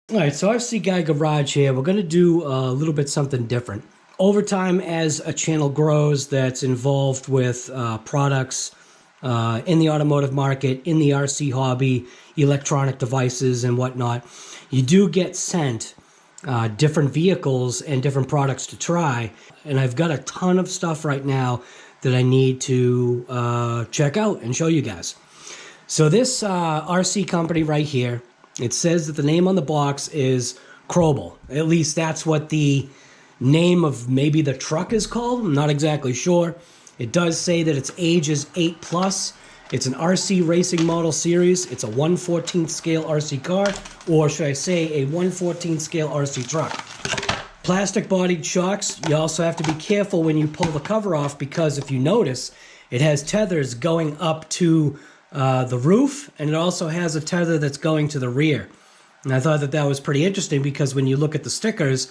All right, so RC Guy Garage here. We're going to do a little bit something different. Over time, as a channel grows that's involved with products in the automotive market, in the RC hobby, electronic devices and whatnot, you do get sent different vehicles and different products to try. And I've got a ton of stuff right now that I need to check out and show you guys. So this RC company right here, it says that the name on the box is CROBOLL. At least that's what the name of maybe the truck is called. I'm not exactly sure. It does say that its age is 8+. It's an RC racing model series. It's a 1/14 scale RC car, or should I say a 1/14 scale RC truck. Plastic bodied shocks. You also have to be careful when you pull the cover off, because if you notice, it has tethers going up to the roof, and it also has a tether that's going to the rear. And I thought that that was pretty interesting, because when you look at the stickers,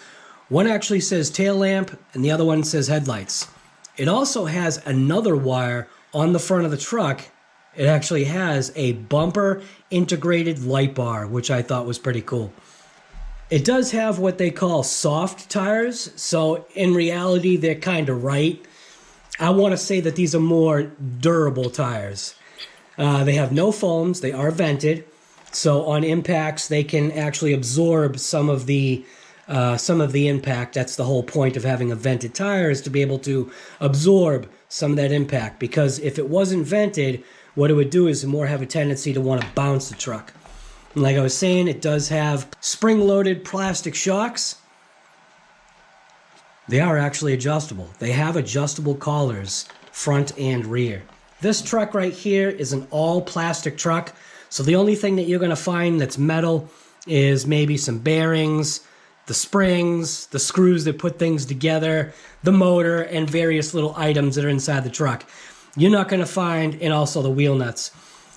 one actually says tail lamp and the other one says headlights. It also has another wire on the front of the truck. It actually has a bumper integrated light bar, which I thought was pretty cool. It does have what they call soft tires, so in reality they're kind of right. I want to say that these are more durable tires. They have no foams, they are vented, so on impacts they can actually absorb some of the impact. That's the whole point of having a vented tire, is to be able to absorb some of that impact, because if it wasn't vented, what it would do is more have a tendency to want to bounce the truck. And like I was saying, it does have spring-loaded plastic shocks. They are actually adjustable. They have adjustable collars, front and rear. This truck right here is an all-plastic truck, so the only thing that you're going to find that's metal is maybe some bearings, the springs, the screws that put things together, the motor, and various little items that are inside the truck. You're not going to find, and also the wheel nuts,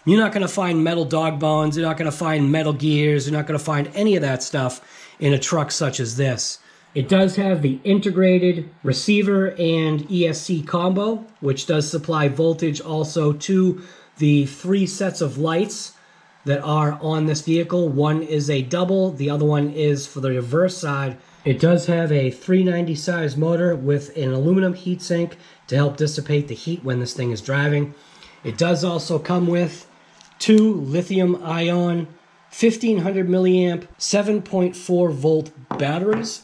you're not going to find metal dog bones, you're not going to find metal gears, you're not going to find any of that stuff in a truck such as this. It does have the integrated receiver and ESC combo, which does supply voltage also to the 3 sets of lights that are on this vehicle. One is a double, the other one is for the reverse side. It does have a 390 size motor with an aluminum heatsink to help dissipate the heat when this thing is driving. It does also come with 2 lithium ion 1500 milliamp 7.4 volt batteries.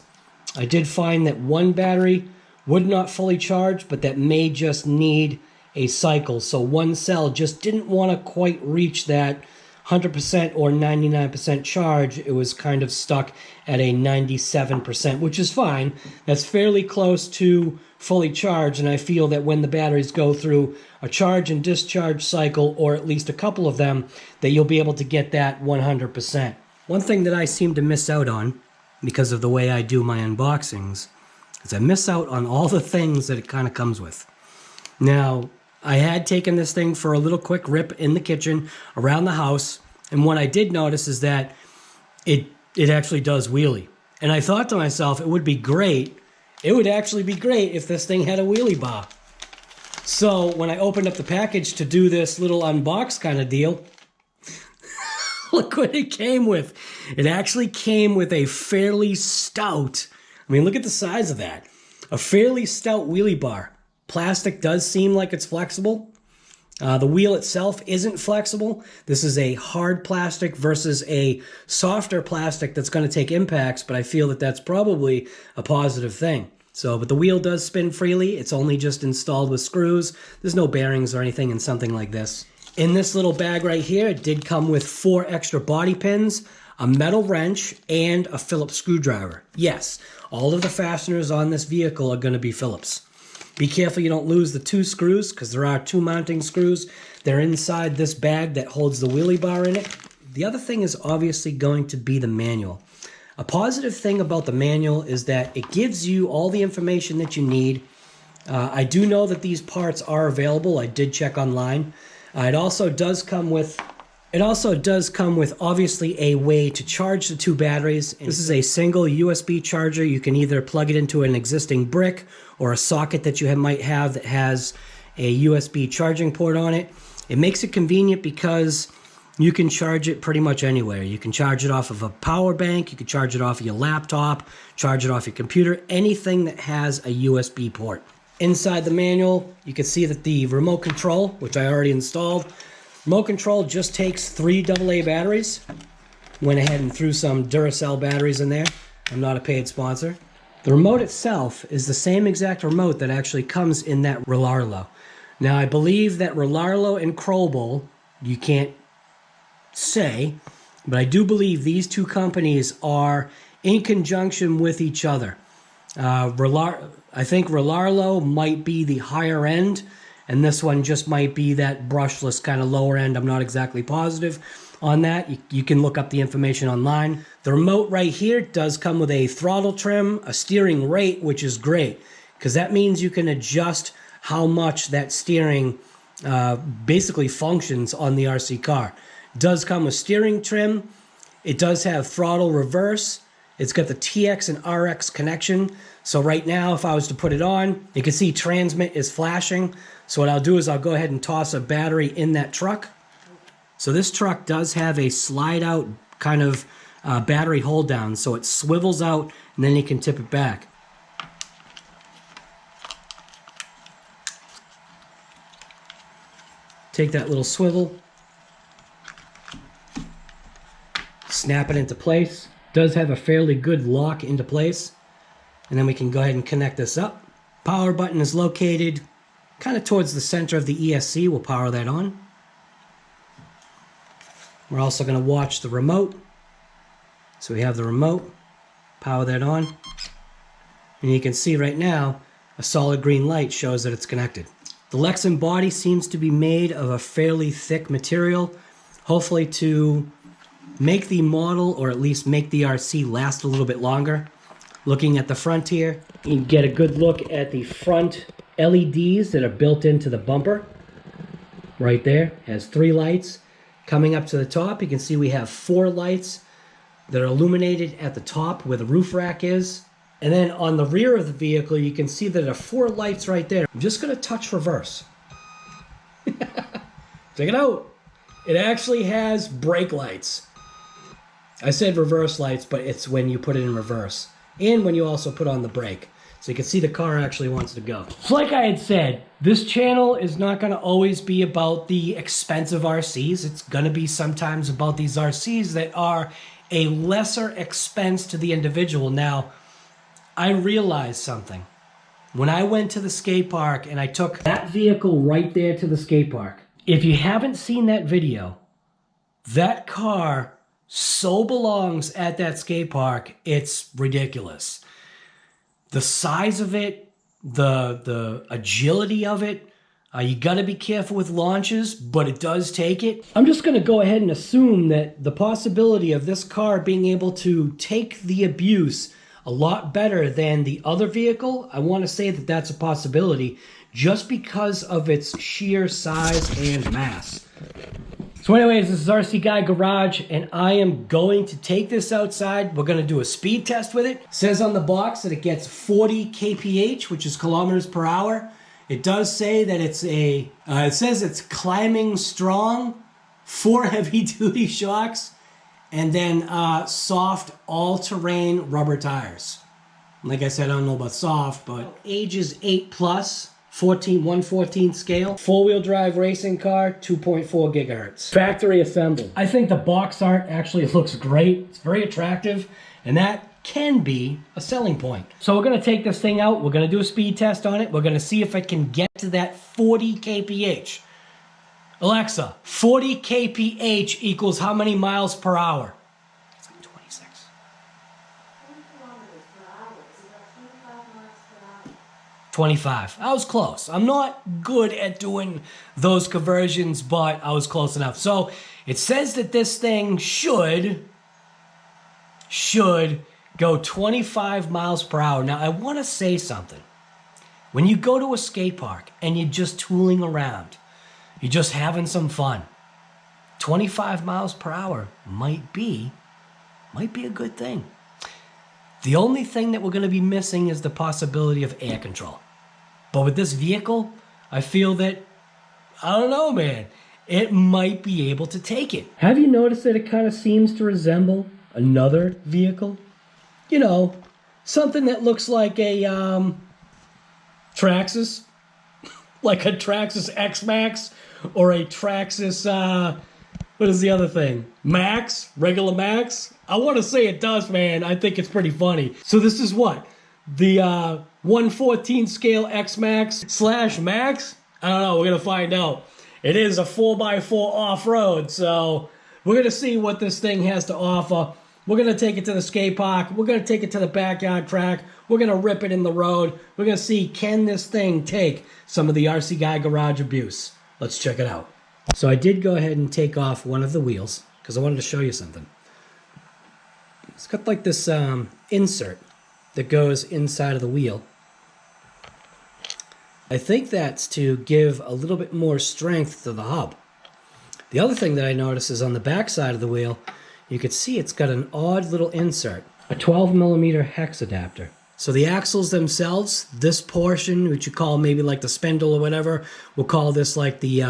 I did find that one battery would not fully charge, but that may just need a cycle. So one cell just didn't want to quite reach that 100% or 99% charge. It was kind of stuck at a 97%, which is fine. That's fairly close to fully charged, and I feel that when the batteries go through a charge and discharge cycle, or at least a couple of them, that you'll be able to get that 100%. One thing that I seem to miss out on, because of the way I do my unboxings, is I miss out on all the things that it kind of comes with. Now, I had taken this thing for a little quick rip in the kitchen around the house, and what I did notice is that it actually does wheelie. And I thought to myself, it would be great, it would actually be great if this thing had a wheelie bar. So when I opened up the package to do this little unbox kind of deal, look what it came with. It actually came with a fairly stout, I mean, look at the size of that. A fairly stout wheelie bar. Plastic does seem like it's flexible. The wheel itself isn't flexible. This is a hard plastic versus a softer plastic that's going to take impacts, but I feel that that's probably a positive thing. So, but the wheel does spin freely. It's only just installed with screws. There's no bearings or anything in something like this. In this little bag right here, it did come with 4 extra body pins, a metal wrench, and a Phillips screwdriver. Yes, all of the fasteners on this vehicle are going to be Phillips. Be careful you don't lose the 2 screws, because there are 2 mounting screws. They're inside this bag that holds the wheelie bar in it. The other thing is obviously going to be the manual. A positive thing about the manual is that it gives you all the information that you need. I do know that these parts are available. I did check online. It also does come with obviously a way to charge the 2 batteries. This is a single USB charger. You can either plug it into an existing brick or a socket that you might have that has a USB charging port on it. It makes it convenient because You can charge it pretty much anywhere. You can charge it off of a power bank, you can charge it off of your laptop, charge it off your computer, anything that has a USB port. Inside the manual, you can see that the remote control, which I already installed, remote control just takes 3 AA batteries. Went ahead and threw some Duracell batteries in there. I'm not a paid sponsor. The remote itself is the same exact remote that actually comes in that Relarlo. Now, I believe that Relarlo and CROBOLL, you can't say, but I do believe these two companies are in conjunction with each other. I think Relarlo might be the higher end, and this one just might be that brushless kind of lower end. I'm not exactly positive on that. You can look up the information online. The remote right here does come with a throttle trim, a steering rate, which is great, because that means you can adjust how much that steering basically functions on the RC car. Does come with steering trim. It does have throttle reverse. It's got the TX and RX connection. So right now, if I was to put it on, you can see transmit is flashing. So what I'll do is I'll go ahead and toss a battery in that truck. So this truck does have a slide out kind of battery hold down. So it swivels out and then you can tip it back. Take that little swivel, snap it into place. Does have a fairly good lock into place. And then we can go ahead and connect this up. Power button is located kind of towards the center of the ESC. We'll power that on. We're also going to watch the remote. So we have the remote, power that on. And you can see right now, a solid green light shows that it's connected. The Lexan body seems to be made of a fairly thick material, hopefully to make the model, or at least make the RC last a little bit longer. Looking at the front here, you can get a good look at the front LEDs that are built into the bumper. Right there, has 3 lights. Coming up to the top, you can see we have 4 lights that are illuminated at the top where the roof rack is. And then on the rear of the vehicle, you can see that there are 4 lights right there. I'm just gonna touch reverse. Check it out. It actually has brake lights. I said reverse lights, but it's when you put it in reverse. And when you also put on the brake. So you can see the car actually wants to go. So like I had said, this channel is not gonna always be about the expensive RCs. It's gonna be sometimes about these RCs that are a lesser expense to the individual. Now, I realized something. When I went to the skate park and I took that vehicle right there to the skate park, if you haven't seen that video, that car so belongs at that skate park, it's ridiculous. The size of it, the agility of it, you gotta be careful with launches, but it does take it. I'm just gonna go ahead and assume that the possibility of this car being able to take the abuse a lot better than the other vehicle, I want to say that that's a possibility just because of its sheer size and mass. So anyways, this is RC Guy Garage, and I am going to take this outside. We're going to do a speed test with it. It says on the box that it gets 40 kph, which is kilometers per hour. It does say that it's a, it says it's climbing strong, 4 heavy-duty shocks, and then soft all-terrain rubber tires. Like I said, I don't know about soft, but ages 8+, 1/14 scale, 4-wheel drive racing car, 2.4 gigahertz. Factory assembled. I think the box art actually looks great. It's very attractive, and that can be a selling point. So we're gonna take this thing out. We're gonna do a speed test on it. We're gonna see if it can get to that 40 kph. Alexa, 40 kph equals how many miles per hour? It's like 26. 25. I was close. I'm not good at doing those conversions, but I was close enough. So it says that this thing should go 25 miles per hour. Now I want to say something. When you go to a skate park and you're just tooling around, you're just having some fun, 25 miles per hour might be a good thing. The only thing that we're going to be missing is the possibility of air control. But with this vehicle, I feel that, I don't know, man. it might be able to take it. Have you noticed that it kind of seems to resemble another vehicle? You know, something that looks like a Traxxas, like a Traxxas X-Max or a Traxxas, what is the other thing? Max? Regular Max? I want to say it does, man. I think it's pretty funny. So this is what? The 1/14 scale X-Max / Max? I don't know. We're going to find out. It is a 4x4 off-road, so we're going to see what this thing has to offer. We're going to take it to the skate park. We're going to take it to the backyard track. We're going to rip it in the road. We're going to see, can this thing take some of the RC Guy Garage abuse? Let's check it out. So I did go ahead and take off one of the wheels because I wanted to show you something. It's got like this insert that goes inside of the wheel. I think that's to give a little bit more strength to the hub. The other thing that I noticed is on the back side of the wheel, you can see it's got an odd little insert, a 12mm hex adapter. So the axles themselves, this portion, which you call maybe like the spindle or whatever, we'll call this like the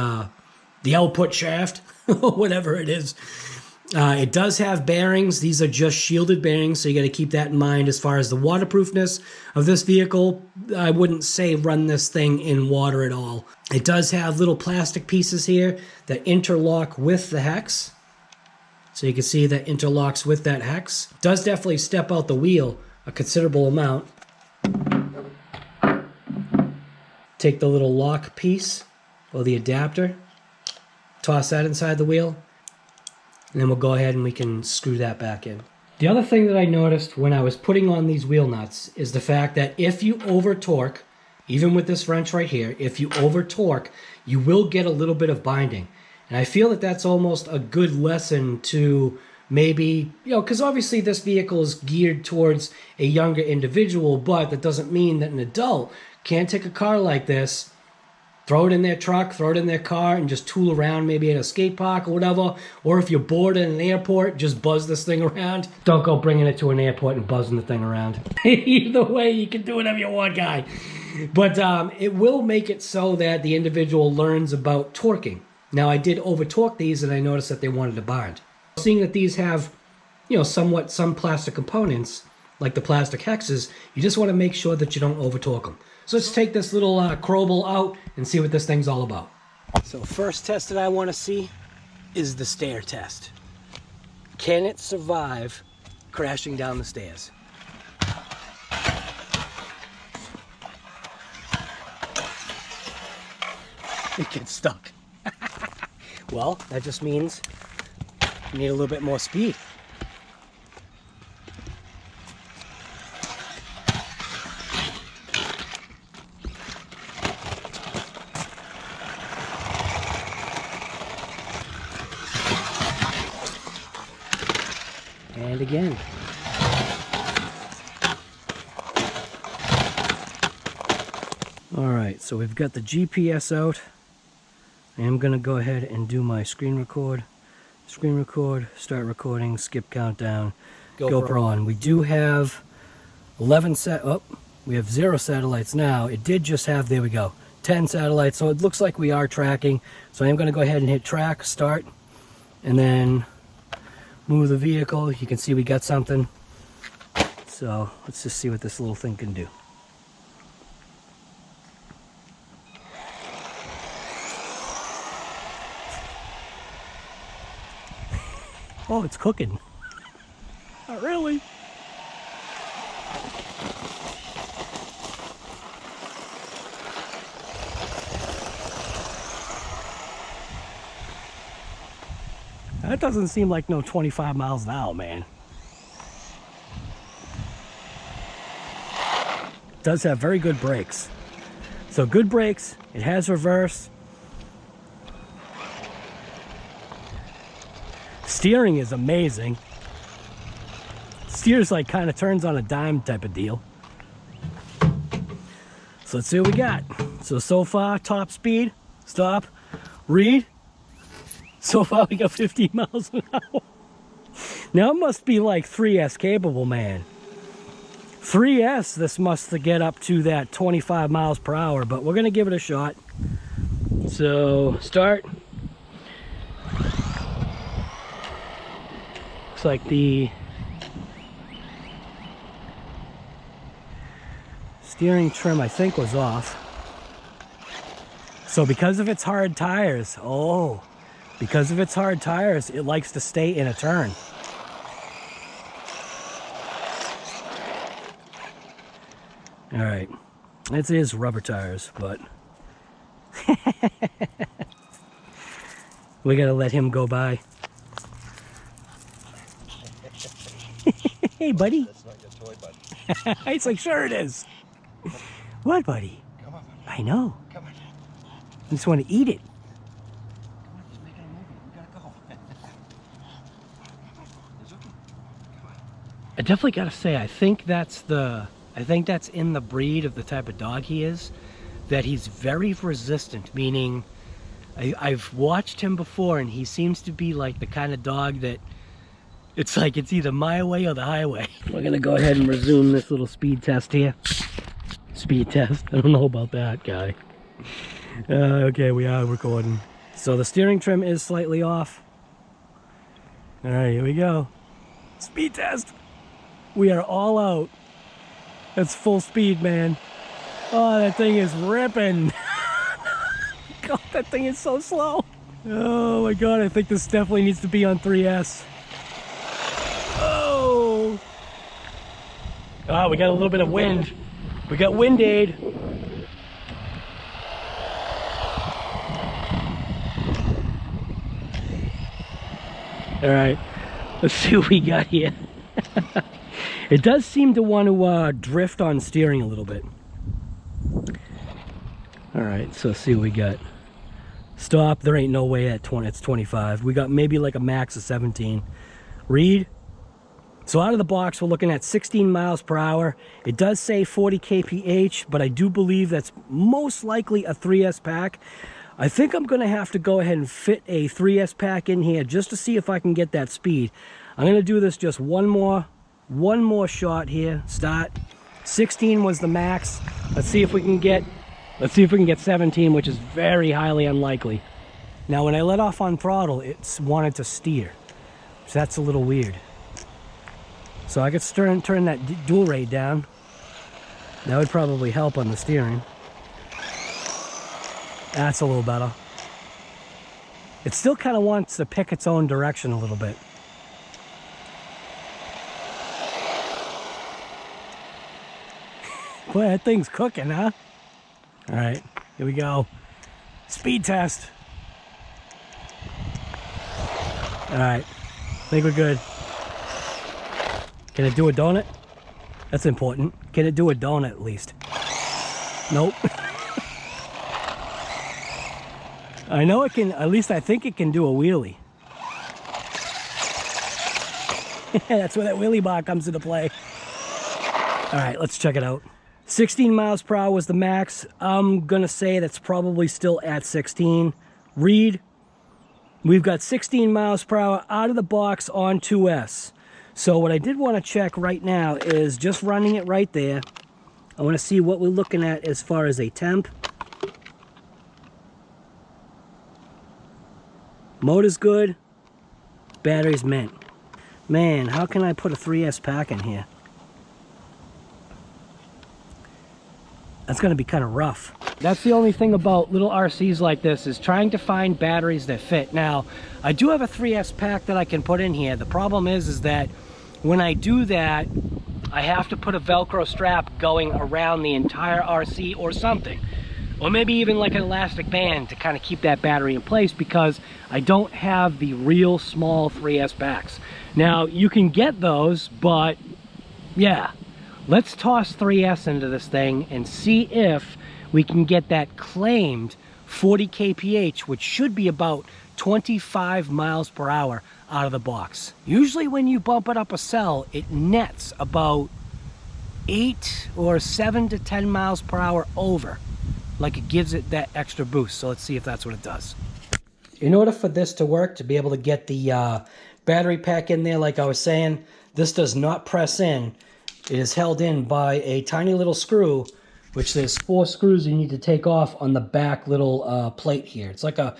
output shaft, or whatever it is. It does have bearings. These are just shielded bearings, so you got to keep that in mind. As far as the waterproofness of this vehicle, I wouldn't say run this thing in water at all. It does have little plastic pieces here that interlock with the hex. So you can see that interlocks with that hex. It does definitely step out the wheel a considerable amount. Take the little lock piece or the adapter, toss that inside the wheel, and then we'll go ahead and we can screw that back in. The other thing that I noticed when I was putting on these wheel nuts is the fact that if you over torque, even with this wrench right here, if you over torque, you will get a little bit of binding. And I feel that that's almost a good lesson to maybe, you know, because obviously this vehicle is geared towards a younger individual, but that doesn't mean that an adult can't take a car like this, throw it in their truck, throw it in their car, and just tool around maybe at a skate park or whatever. Or if you're bored at an airport, just buzz this thing around. Don't go bringing it to an airport and buzzing the thing around. Either way, you can do whatever you want, guy. But it will make it so that the individual learns about torquing. Now, I did over-torque these, and I noticed that they wanted to bind. Seeing that these have, you know, somewhat some plastic components, like the plastic hexes, you just want to make sure that you don't over-torque them. So let's take this little CROBOLL out and see what this thing's all about. So first test that I want to see is the stair test. Can it survive crashing down the stairs? It gets stuck. Well, that just means you need a little bit more speed. And again. All right, so we've got the GPS out. I am going to go ahead and do my screen record, start recording, skip countdown, GoPro on. We do have 0 satellites now. It did just have, there we go, 10 satellites, so it looks like we are tracking. So I am going to go ahead and hit track, start, and then move the vehicle. You can see we got something. So let's just see what this little thing can do. Oh, it's cooking. Not really. That doesn't seem like no 25 miles an hour, man. It does have very good brakes. So good brakes, it has reverse. Steering is amazing. Steers like kind of turns on a dime type of deal. So let's see what we got. So far, top speed, stop, read. So far we got 15 miles an hour. Now it must be like 3S capable, man. 3S, this must get up to that 25 miles per hour, but we're gonna give it a shot. So start. looks like the steering trim, I think, was off. So because of its hard tires, it likes to stay in a turn. All right, it is rubber tires, but we gotta let him go by. Hey, buddy. That's not your toy, bud. He's like, sure it is. What, buddy? Come on, buddy. I know. Come on. I just want to eat it. Come on, he's making a movie. We gotta go. It's okay. Come on. I definitely gotta say, I think that's in the breed of the type of dog he is, that he's very resistant, meaning I've watched him before and he seems to be like the kind of dog that it's like it's either my way or the highway. We're gonna go ahead and resume this little speed test here. Speed test, I don't know about that guy. Okay, we are recording. So the steering trim is slightly off. All right, here we go. Speed test. We are all out. That's full speed, man. Oh, that thing is ripping. God, that thing is so slow. Oh my God, I think this definitely needs to be on 3S. Oh! Oh, we got a little bit of wind. We got wind aid. All right, let's see what we got here. It does seem to want to drift on steering a little bit. All right, so let's see what we got. Stop, there ain't no way at 20, it's 25. We got maybe like a max of 17. Read. So out of the box, we're looking at 16 miles per hour. It does say 40 kph, but I do believe that's most likely a 3S pack. I think I'm gonna have to go ahead and fit a 3S pack in here just to see if I can get that speed. I'm gonna do this just one more shot here. Start. 16 was the max. Let's see if we can get 17, which is very highly unlikely. Now when I let off on throttle, it's wanted to steer. So that's a little weird. So I could turn that dual rate down. That would probably help on the steering. That's a little better. It still kind of wants to pick its own direction a little bit. Boy, that thing's cooking, huh? All right, here we go. Speed test. All right, I think we're good. Can it do a donut? That's important. Can it do a donut at least? Nope. I know it can, at least I think it can do a wheelie. That's where that wheelie bar comes into play. All right, let's check it out. 16 miles per hour was the max. I'm gonna say that's probably still at 16. Read. We've got 16 miles per hour out of the box on 2S. So what I did want to check right now is just running it right there. I want to see what we're looking at as far as a temp. Motor's good. Battery's mint. Man, how can I put a 3S pack in here? That's going to be kind of rough. That's the only thing about little RCs like this, is trying to find batteries that fit. Now, I do have a 3S pack that I can put in here. The problem is that when I do that, I have to put a Velcro strap going around the entire RC or something. Or maybe even like an elastic band to kind of keep that battery in place, because I don't have the real small 3S packs. Now, you can get those, but yeah. Let's toss 3S into this thing and see if we can get that claimed 40 kph, which should be about 25 miles per hour out of the box. Usually when you bump it up a cell, it nets about 8 or 7 to 10 miles per hour over. Like it gives it that extra boost. So let's see if that's what it does. In order for this to work, to be able to get the battery pack in there, like I was saying, this does not press in. It is held in by a tiny little screw, which there's 4 screws you need to take off on the back little plate here. It's like a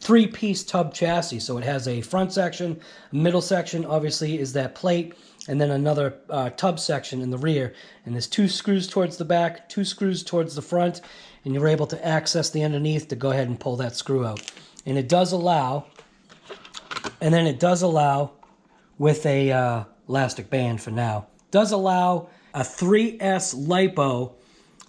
three-piece tub chassis. So it has a front section, middle section obviously is that plate, and then another tub section in the rear. And there's 2 screws towards the back, 2 screws towards the front, and you're able to access the underneath to go ahead and pull that screw out. And it does allow, with a elastic band for now, does allow a 3S LiPo.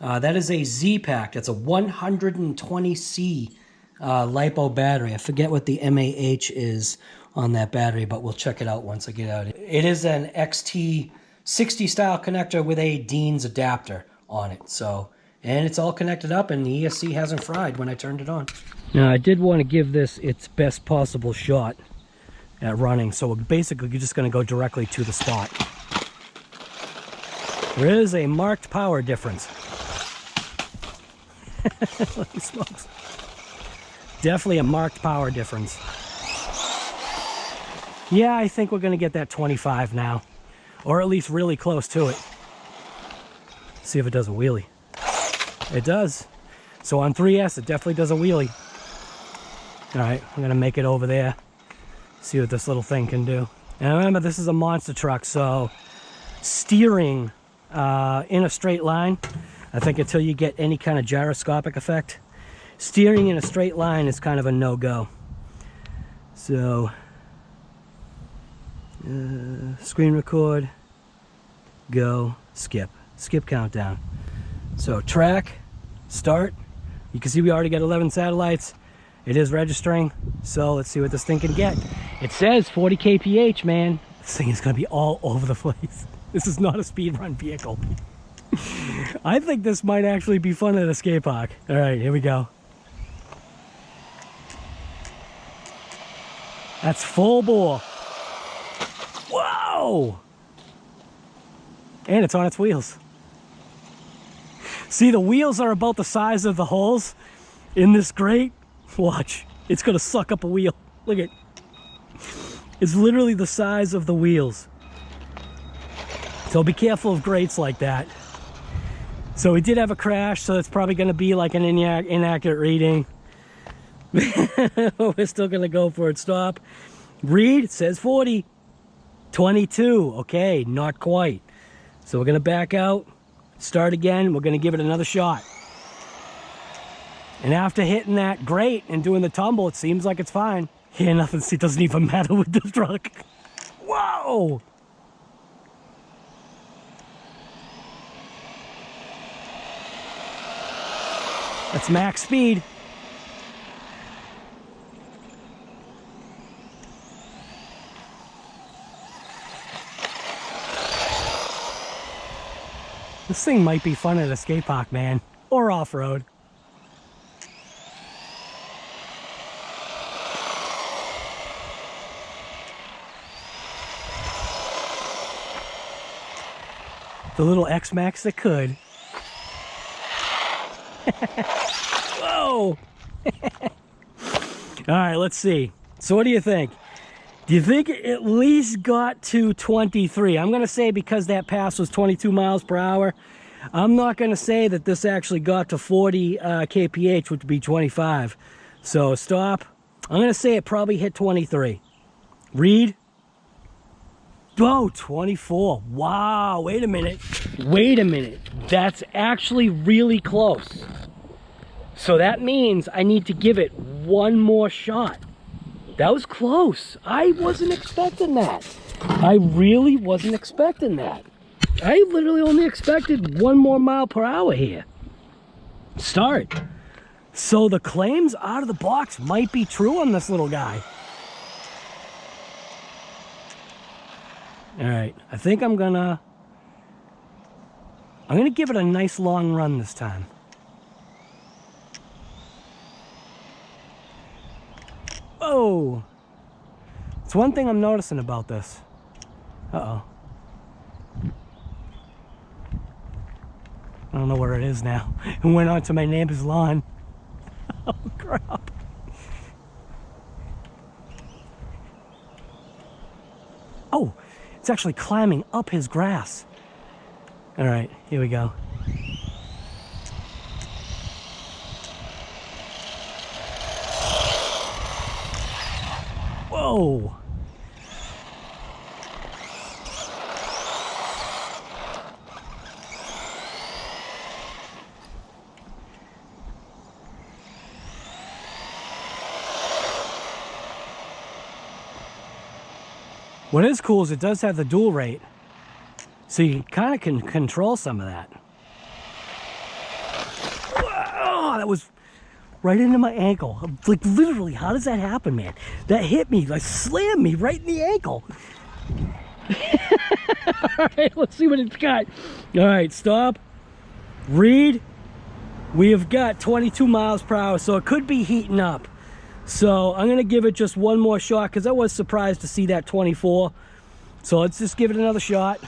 That is a Z-Pack. That's a 120C LiPo battery. I forget what the mAh is on that battery, but we'll check it out once I get out. It is an XT60 style connector with a Dean's adapter on it. So, and it's all connected up, and the ESC hasn't fried when I turned it on. Now, I did want to give this its best possible shot at running. So basically, you're just going to go directly to the spot. There is a marked power difference. Holy smokes. Definitely a marked power difference. Yeah, I think we're going to get that 25 now. Or at least really close to it. See if it does a wheelie. It does. So on 3S, it definitely does a wheelie. Alright, I'm going to make it over there. See what this little thing can do. And remember, this is a monster truck, so steering in a straight line, I think until you get any kind of gyroscopic effect, steering in a straight line is kind of a no-go. So, screen record, go, skip countdown. So track, start. You can see we already got 11 satellites. It is registering, so let's see what this thing can get. It says 40 kph, man. This thing is gonna be all over the place. This is not a speed run vehicle. I think this might actually be fun at a skate park. All right, here we go. That's full bore. Whoa! And it's on its wheels. See, the wheels are about the size of the holes in this grate. Watch, it's gonna suck up a wheel. Look at it. It's literally the size of the wheels. So be careful of grates like that. So we did have a crash, so it's probably gonna be like an inaccurate reading. We're still gonna go for it. Stop. Read, it says 40. 22, okay, not quite. So we're gonna back out, start again, we're gonna give it another shot. And after hitting that grate and doing the tumble, it seems like it's fine. Yeah, nothing, it doesn't even matter with this truck. Whoa! That's max speed. This thing might be fun at a skate park, man, or off-road. The little X-Max that could. Whoa! All right, let's see. So what do you think? Do you think it at least got to 23? I'm going to say because that pass was 22 miles per hour, I'm not going to say that this actually got to 40 kph, which would be 25. So stop. I'm going to say it probably hit 23. Read. Oh, 24. Wow, wait a minute. Wait a minute. That's actually really close. So that means I need to give it one more shot. That was close. I wasn't expecting that. I really wasn't expecting that. I literally only expected 1 more mile per hour here. Start. So the claims out of the box might be true on this little guy. All right, I think I'm gonna give it a nice long run this time. Oh, it's one thing I'm noticing about this. Uh-oh. I don't know where it is now. It went onto my neighbor's lawn. Oh, crap. Oh, it's actually climbing up his grass. All right, here we go. Whoa! What is cool is it does have the dual rate, so you kind of can control some of that. Whoa, that was right into my ankle. Like literally, how does that happen, man? That hit me, like slammed me right in the ankle. All right, let's see what it's got. All right, stop. Read. We have got 22 miles per hour, so it could be heating up. So I'm gonna give it just one more shot because I was surprised to see that 24. So let's just give it another shot.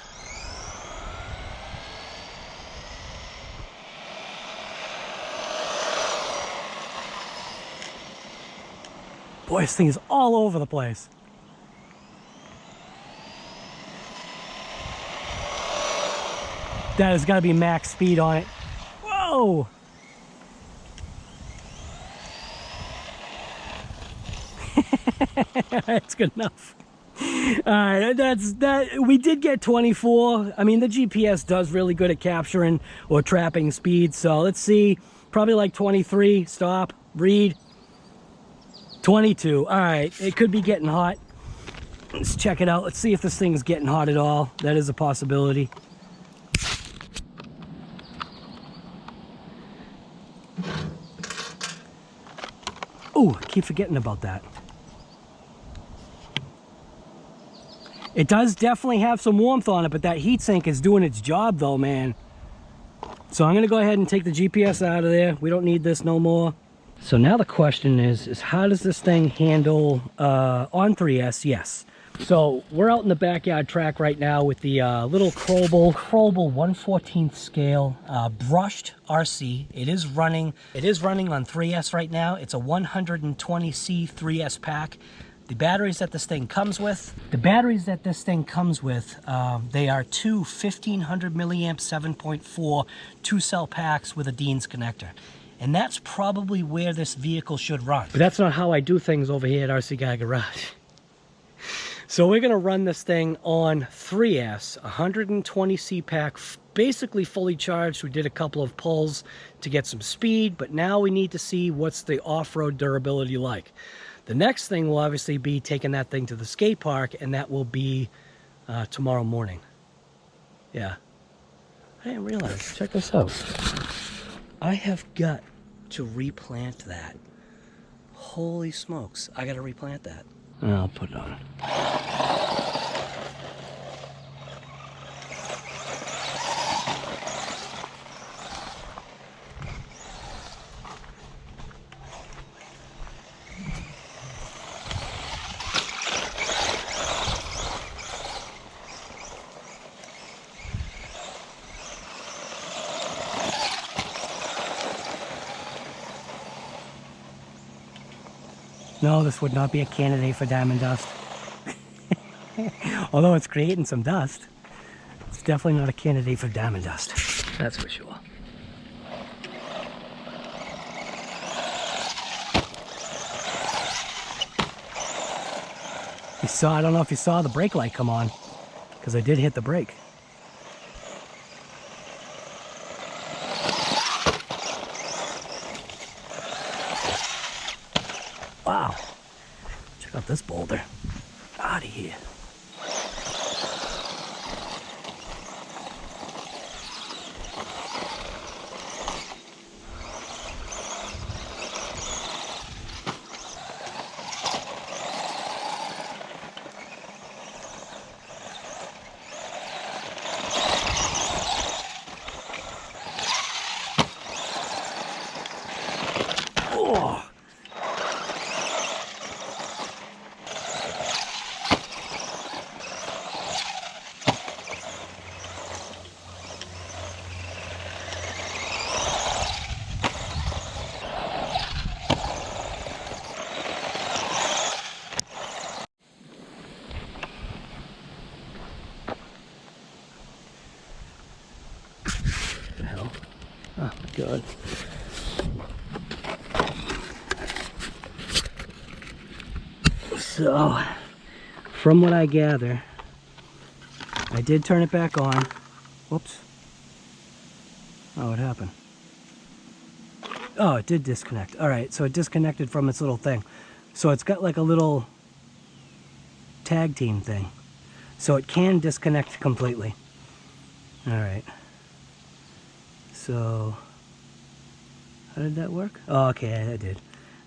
Boy, this thing is all over the place. That has got to be max speed on it. Whoa! That's good enough. All right, that's that. We did get 24. I mean, the GPS does really good at capturing or trapping speed. So let's see, probably like 23. Stop. Read. 22. All right, it could be getting hot. Let's check it out. Let's see if this thing's getting hot at all. That is a possibility. Oh, I keep forgetting about that. It does definitely have some warmth on it, but that heat sink is doing its job though, man. So I'm gonna go ahead and take the GPS out of there. We don't need this no more. So now the question is how does this thing handle on 3S? Yes. So we're out in the backyard track right now with the little CROBOLL 1/14 scale brushed RC. It is running on 3S right now. It's a 120C 3S pack. The batteries that this thing comes with, they are two 1500 milliamp 7.4 2-cell packs with a Dean's connector. And that's probably where this vehicle should run. But that's not how I do things over here at RC Guy Garage. So we're gonna run this thing on 3S, 120C pack, basically fully charged. We did a couple of pulls to get some speed, but now we need to see what's the off-road durability like. The next thing will obviously be taking that thing to the skate park, and that will be tomorrow morning. Yeah. I didn't realize. Check this out. I have got to replant that. Holy smokes. I got to replant that. I'll put it on. No, this would not be a candidate for diamond dust. Although it's creating some dust, it's definitely not a candidate for diamond dust. That's for sure. I don't know if you saw the brake light come on, because I did hit the brake. Wow, check out this boulder. Out of here. Oh. The hell? Oh my god. So, from what I gather, I did turn it back on. Whoops. Oh, what happened? Oh, it did disconnect. Alright, so it disconnected from its little thing. So it's got like a little tag team thing. So it can disconnect completely. Alright. So, how did that work? Oh, okay, that did.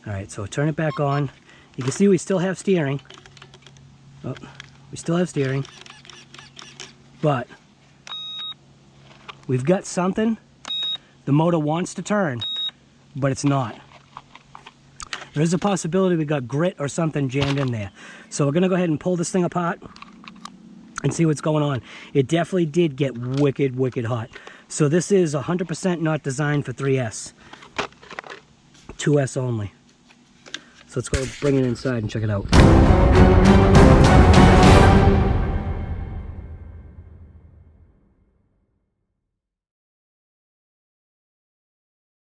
Alright, so turn it back on. You can see we still have steering. Oh, we still have steering. But we've got something the motor wants to turn, but it's not. There's a possibility we got grit or something jammed in there. So we're gonna go ahead and pull this thing apart and see what's going on. It definitely did get wicked, wicked hot. So this is 100% not designed for 3S. 2S only. So let's go bring it inside and check it out.